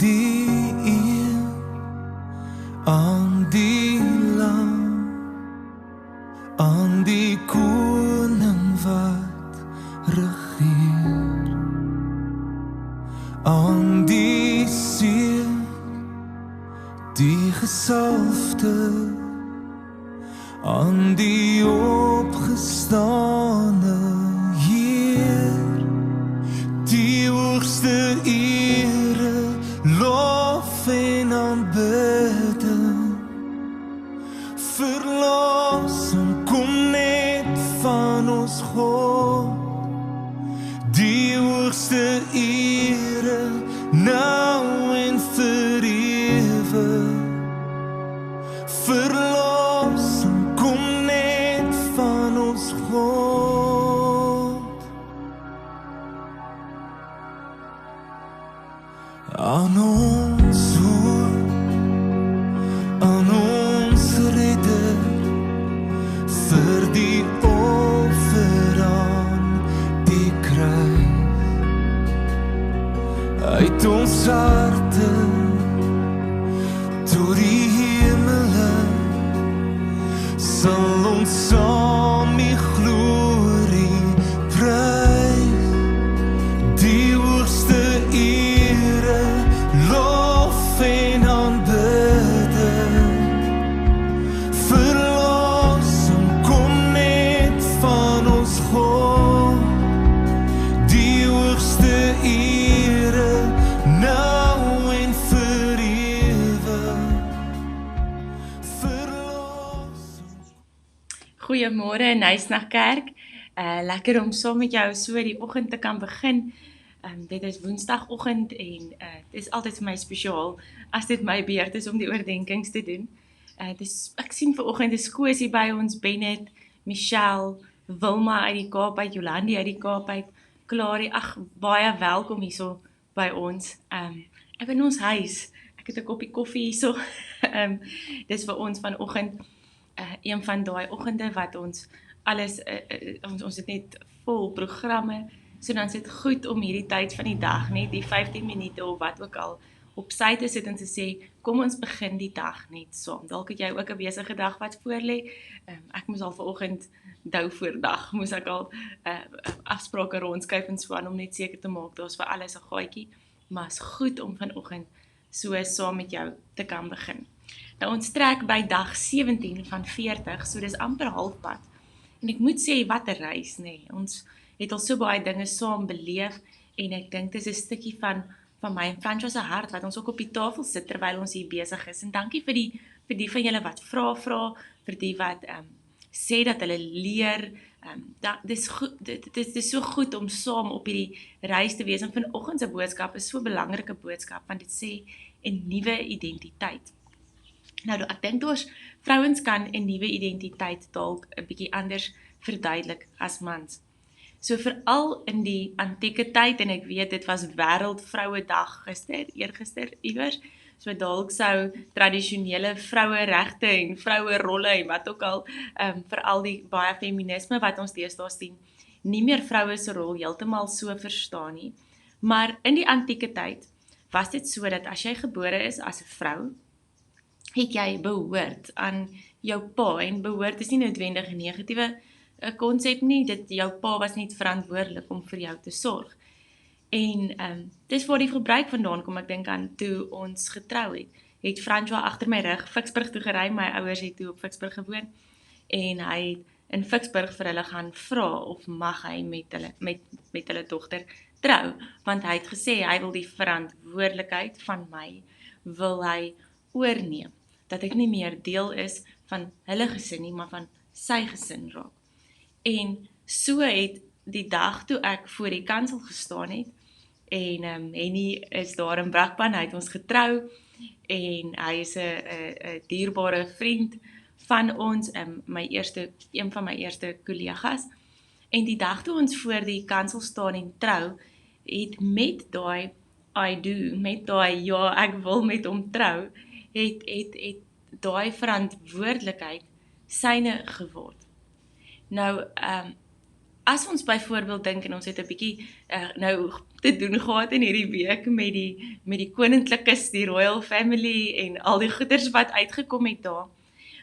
die eeuw, aan die lam, aan die koning wat regeer, aan die seun, die gesalfde, aan die opgestane Heer, die hoogste ere, lof en aanbidding, verlossing kom net van ons God, die hoogste ere, nou en vir ewig, verlossing kom net van ons God. Aan ons hoop, aan ons redder, vir die offer aan die kruis, uit ons harte tot die hemele, sal ons saam die glorie prys, die hoogste ere, lof en aanbidding, verlossing kom net van ons God, die hoogste ere, nou en vir ewig, verlossing. Goeiemôre en Huisnag Kerk. Lekker om saam met jou so die oggend te kan begin. Dit is Woensdagoggend en dit is altyd vir my spesiaal as dit my beurt is om die oordeenkings te doen. Ek sien vanoggend is Koos hier by ons, Bennett, Michelle, Wilma uit die Kaap uit, Jolandi uit die Kaap uit, Clarie, baie welkom hierso by ons. Ek ben in ons huis, ek het 'n koppie koffie hierso. Dis vir ons vanoggend een van daai oggende wat ons alles, ons het net vol programme, so dan is dit goed om hierdie tyd van die dag, net die 15 minute of wat ook al, op sy te sit en te sê, kom ons begin die dag net saam. Dalk het jy ook 'n besige dag wat voorlê. Ek moes al vanoggend dou voor dag, moes ek al afsprake rondskuif en so aan, om net seker te maak, daar's vir alles 'n gaatjie, maar is goed om vanoggend so saam met jou te kan begin. Nou ons trek by dag 17 van 40, so dis amper halfpad. En ek moet sê, wat 'n reis, nee. Ons het al so baie dinge saam beleef, en ek dink dis 'n stukkie van my en Francois se hart, wat ons ook op die tafel sit, terwyl ons hier besig is. En dankie vir die van julle wat vra, vir die wat sê dat hulle leer. Dit is so goed om saam op hierdie reis te wees, en vanoggend se boodskap is so 'n belangrike boodskap, want dit sê 'n nuwe identiteit. Nou, ek dink vrouens kan 'n nuwe identiteit dalk 'n bietjie anders verduidelik as mans. So veral in die antieke tyd, en ek weet dit was Wêreldvrouedag eergister iewers, so dalk sou tradisionele vroueregte en vrouerolle en wat ook al, veral die baie feminisme wat ons deesdae sien, nie meer vroue se rol heeltemal so verstaan nie. Maar in die antieke tyd was dit so dat as jy gebore is as 'n vrou, het jy behoort aan jou pa, en behoort is nie noodwendig 'n negatiewe konsep nie, jou pa was nie verantwoordelik om vir jou te sorg. En dis waar die gebruik vandaan kom, ek dink aan toe ons getrou het Francois agter my rug Ficksburg toe gery, my ouers het toe op Ficksburg gewoon, en hy het in Ficksburg vir hulle gaan vra of mag hy met hulle dogter trou, want hy het gesê hy wil die verantwoordelikheid van my, wil hy oorneem, dat ek nie meer deel is van hulle gesin nie, maar van sy gesin raak. En so het die dag toe ek voor die kansel gestaan het, en Henny is daar in Brakpan, hy het ons getrou, en hy is 'n dierbare vriend van ons, een van my eerste kollegas, en die dag toe ons voor die kansel staan en trou, het met daai I do, met daai ja, ek wil met hom trou, het daai verantwoordelikheid syne geword. Nou, as ons byvoorbeeld dink, en ons het 'n bietjie nou te doen gehad in hierdie week met die koninklikes, die royal family en al die goeders wat uitgekom het daar.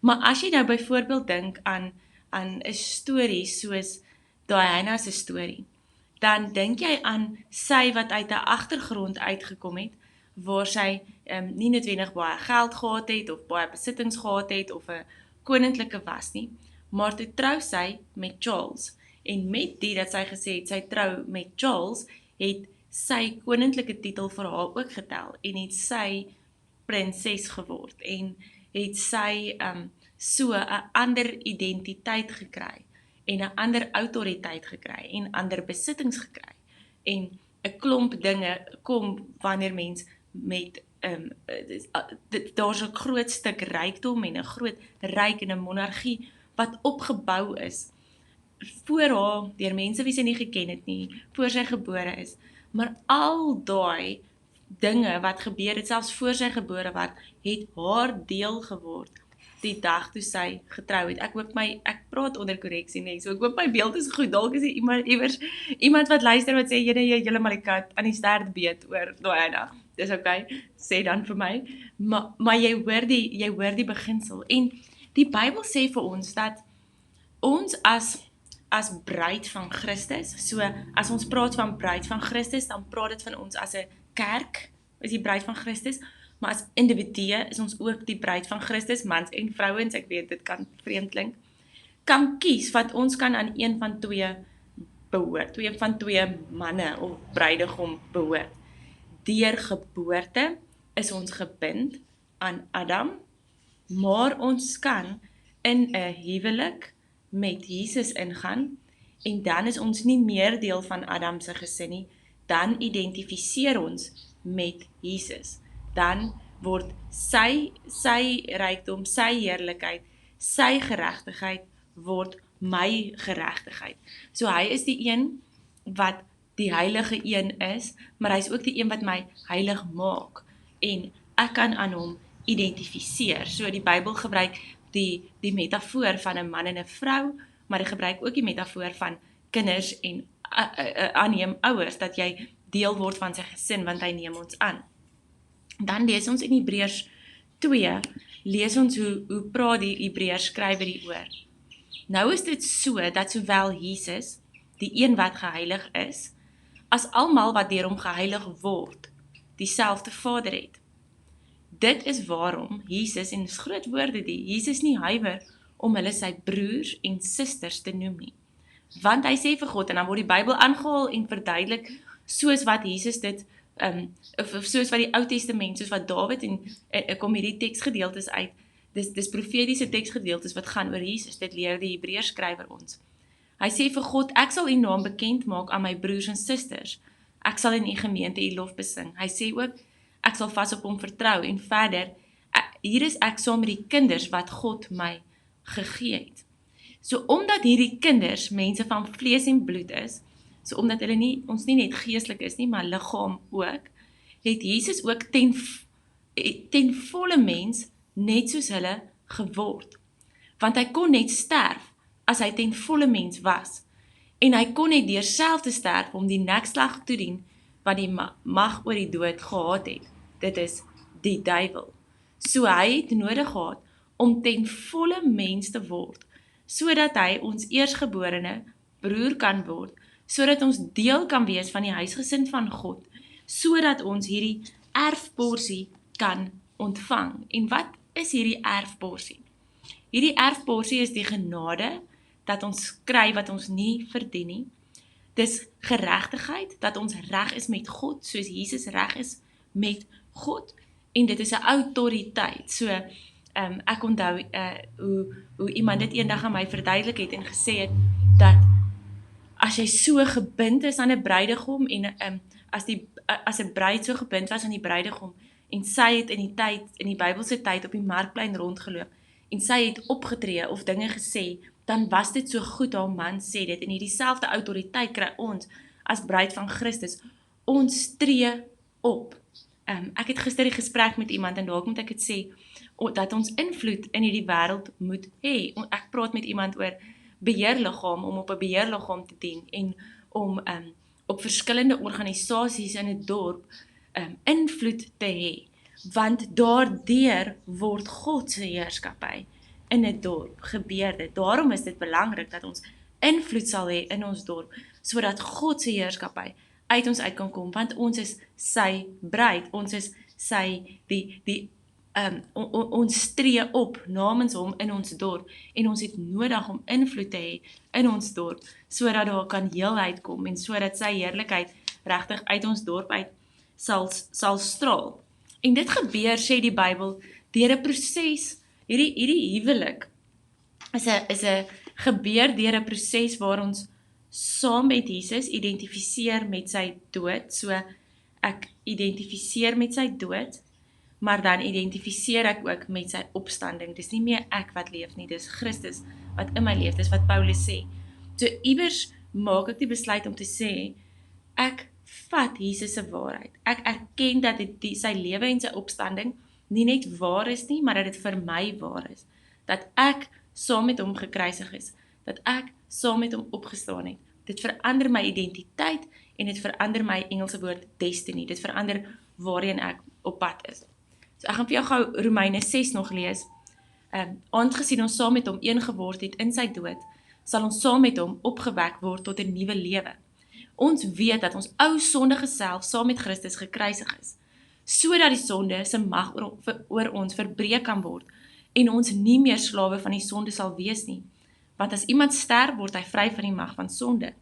Maar as jy nou byvoorbeeld dink aan 'n storie soos Diana se storie, dan dink jy aan sy wat uit 'n agtergrond uitgekom het, waar sy nie noodwendig baie geld gehad het, of baie besittings gehad het, of 'n koninklike was nie, maar toe trou sy met Charles, en met die dat sy gesê het, sy trou met Charles, het sy koninklike titel vir haar ook getel, en het sy prinses geword, en het sy so 'n ander identiteit gekry, en 'n ander autoriteit gekry, en ander besittings gekry, en 'n klomp dinge kom wanneer mens met, daar's 'n groot stuk rykdom, en 'n groot ryk en 'n monargie, wat opgebou is, voor haar, deur mense wie sy nie geken het nie, voor sy gebore is, maar al daai dinge wat gebeur het, selfs voor sy gebore was, het haar deel geword, die dag toe sy getrou het. Ek praat onder korreksie nie, so ek hoop my beeld is goed, dalk is iemand wat luister wat sê, jy heeltemal die kat aan die stert beet oor Diana, dis okay, sê dan vir my, maar jy hoor die beginsel, en die Bybel sê vir ons, dat ons as bruid van Christus, so as ons praat van bruid van Christus, dan praat dit van ons as 'n kerk, is die bruid van Christus, maar as individue is ons ook die bruid van Christus, mans en vrouens, ek weet dit kan vreemd klink, kan kies wat ons kan aan een van twee behoort, een van twee manne of bruidegom behoort. Deur geboorte is ons gebind aan Adam, maar ons kan in 'n huwelik met Jesus ingaan, en dan is ons nie meer deel van Adam se gesin nie, dan identifiseer ons met Jesus. Dan word sy rykdom, sy heerlikheid, sy geregtigheid word my geregtigheid. So hy is die een wat die heilige een is, maar hy is ook die een wat my heilig maak, en ek kan aan hom identifiseer. So die Bybel gebruik die metafoor van 'n man en 'n vrou, maar hy gebruik ook die metafoor van kinders en aanneem ouers, dat jy deel word van sy gesin, want hy neem ons aan. Dan lees ons in Hebreërs 2, lees ons hoe praat die Hebreërs skrywer hieroor. Nou is dit so, dat sowel Jesus, die een wat geheilig is, as almal wat deur hom geheilig word, dieselfde Vader het. Dit is waarom Jesus, en dis groot woorde Jesus nie huiwer om hulle sy broers en susters te noem nie. Want hy sê vir God, en dan word die Bybel aangehaal en verduidelik, soos wat Jesus dit, of soos wat die Ou Testament, soos wat Dawid, en kom hierdie teksgedeeltes uit, dis profetiese teksgedeeltes wat gaan oor Jesus, dit leer die Hebreërs skrywer ons. Hy sê vir God, ek sal u naam bekend maak aan my broers en susters, ek sal in u gemeente u lof besing. Hy sê ook, ek sal vas op hom vertrou, en verder, hier is ek saam met die kinders wat God my gegee het. So omdat hierdie kinders mense van vlees en bloed is, so omdat hulle ons nie net geestelik is nie, maar liggaam ook, het Jesus ook ten volle mens net soos hulle geword. Want hy kon net sterf as hy ten volle mens was. En hy kon net deur self te sterf om die nekslag te dien wat die mag oor die dood gehad het. Dit is die duiwel. So hy het nodig gehad om ten volle mens te word, sodat hy ons eersgeborene broer kan word, sodat ons deel kan wees van die huisgesin van God, sodat ons hierdie erfporsie kan ontvang. En wat is hierdie erfporsie? Hierdie erfporsie is die genade dat ons kry wat ons nie verdien nie. Dis geregtigheid, dat ons reg is met God, soos Jesus reg is met God, en dit is 'n autoriteit. So, ek onthou hoe iemand dit eendag aan my verduidelik het en gesê het, dat as jy so gebind is aan 'n bruidegom, en as 'n bruid so gebind was aan die bruidegom, en sy het in die Bybelse tyd op die markplein rondgeloop, en sy het opgetree of dinge gesê, dan was dit so goed, haar man sê dit, en hierdie selfde autoriteit kry ons, as bruid van Christus, ons tree op. Ek het gister 'n gesprek met iemand, en dalk moet ek dit sê, dat ons invloed in hierdie wêreld moet hê. Ek praat met iemand oor beheerliggaam, om op 'n beheerliggaam te dien, en op verskillende organisasies in 'n dorp invloed te hê, want daardeur word God se heerskappy in 'n dorp gebeur dit. Daarom is dit belangrik dat ons invloed sal hê in ons dorp, sodat God se heerskappy uit ons uit kan kom, want ons is sy bruid, ons is sy, ons tree op namens hom in ons dorp, en ons het nodig om invloed te hê in ons dorp, sodat daar kan heelheid kom, en sodat sy heerlikheid regtig uit ons dorp uit sal straal. En dit gebeur, sê die Bybel, deur 'n proses, hierdie huwelik is 'n gebeur deur 'n proses waar ons saam met Jesus identifiseer met sy dood. So ek identifiseer met sy dood, maar dan identifiseer ek ook met sy opstanding. Dis nie meer ek wat leef nie, dis Christus wat in my leef, dis wat Paulus sê. So iewers maak ek die besluit om te sê, ek vat Jesus se waarheid. Ek erken dat sy lewe en sy opstanding nie net waar is nie, maar dat dit vir my waar is. Dat ek saam met hom gekruisig is, dat ek saam met hom opgestaan het. Dit verander my identiteit en dit verander my Engelse woord destiny. Dit verander waarheen ek op pad is. So ek gaan vir jou gou Romeine 6 nog lees. Aangesien ons saam met hom een geword het in sy dood, sal ons saam met hom opgewek word tot 'n nuwe lewe. Ons weet dat ons ou sondige self saam met Christus gekruisig is, sodat die sonde se mag oor ons verbreek kan word en ons nie meer slawe van die sonde sal wees nie. Want as iemand sterf, word hy vry van die mag van sonde.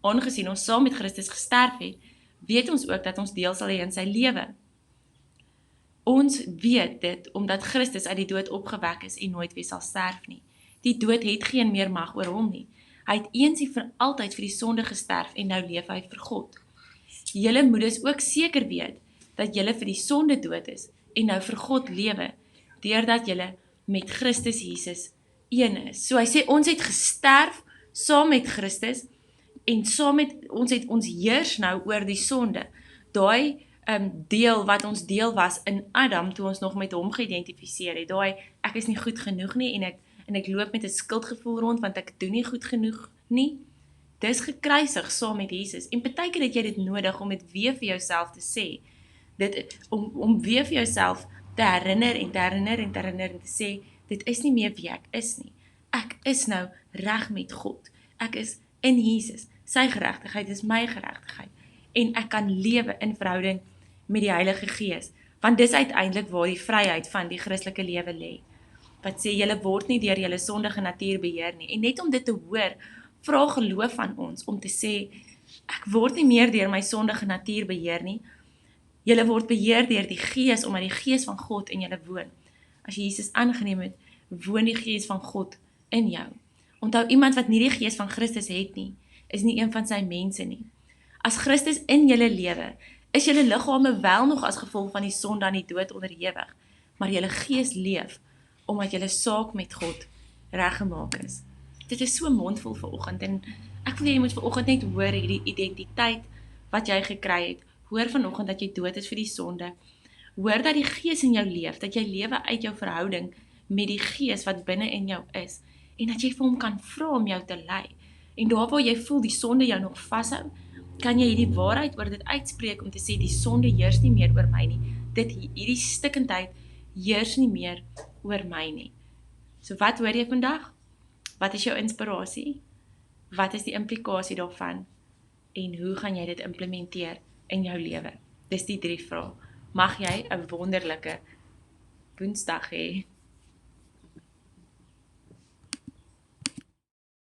Aangesien ons saam met Christus gesterf het, weet ons ook dat ons deel sal hê in sy lewe. Ons weet dit omdat Christus uit die dood opgewek is en nooit weer sal sterf nie. Die dood het geen meer mag oor hom nie. Hy het eens en vir altyd vir die sonde gesterf en nou leef hy vir God. Julle moet dus ook seker weet dat julle vir die sonde dood is en nou vir God lewe, deurdat julle met Christus Jesus een is. So hy sê, ons het gesterf saam met Christus en saam met ons heers nou oor die sonde. Daai deel wat ons deel was in Adam, toe ons nog met hom geïdentifiseer het, daai ek is nie goed genoeg nie en ek loop met 'n skuldgevoel rond want ek doen nie goed genoeg nie. Dis gekruisig saam met Jesus. En partykeer het jy dit nodig om dit weer vir jouself te sê. Om weer vir jouself te herinner en te herinner en te herinner en te sê, dit is nie meer wie ek is nie. Ek is nou reg met God. Ek is in Jesus. Sy geregtigheid is my geregtigheid. En ek kan lewe in verhouding met die Heilige Gees. Want dis uiteindelik waar die vryheid van die Christelike lewe lê. Wat sê, julle word nie deur julle sondige natuur beheer nie. En net om dit te hoor, vra geloof van ons om te sê, ek word nie meer deur my sondige natuur beheer nie. Julle word beheer deur die Gees, omdat die Gees van God in julle woon. As jy Jesus aangeneem het, woon die Gees van God in jou. Onthou, iemand wat nie die Gees van Christus het nie, is nie een van sy mense nie. As Christus in julle lewe, is julle liggame wel nog as gevolg van die sonde aan die dood onderhewig, maar julle Gees leef, omdat julle saak met God reggemaak is. Dit is so mondvol vanoggend, en ek wil jy moet vanoggend net hoor hierdie identiteit wat jy gekry het. Hoor vanoggend dat jy dood is vir die sonde. Hoor dat die Gees in jou leef, dat jy lewe uit jou verhouding met die Gees wat binne in jou is, en dat jy vir hom kan vra om jou te lei. En daar waar jy voel die sonde jou nog vashou, kan jy hierdie waarheid oor dit uitspreek om te sê, die sonde heers nie meer oor my nie. Hierdie stikkendheid heers nie meer oor my nie. So wat hoor jy vandag? Wat is jou inspirasie? Wat is die implikasie daarvan? En hoe gaan jy dit implementeer in jou lewe? Dis die 3 vrae. Mag jy 'n wonderlike Woensdag hê.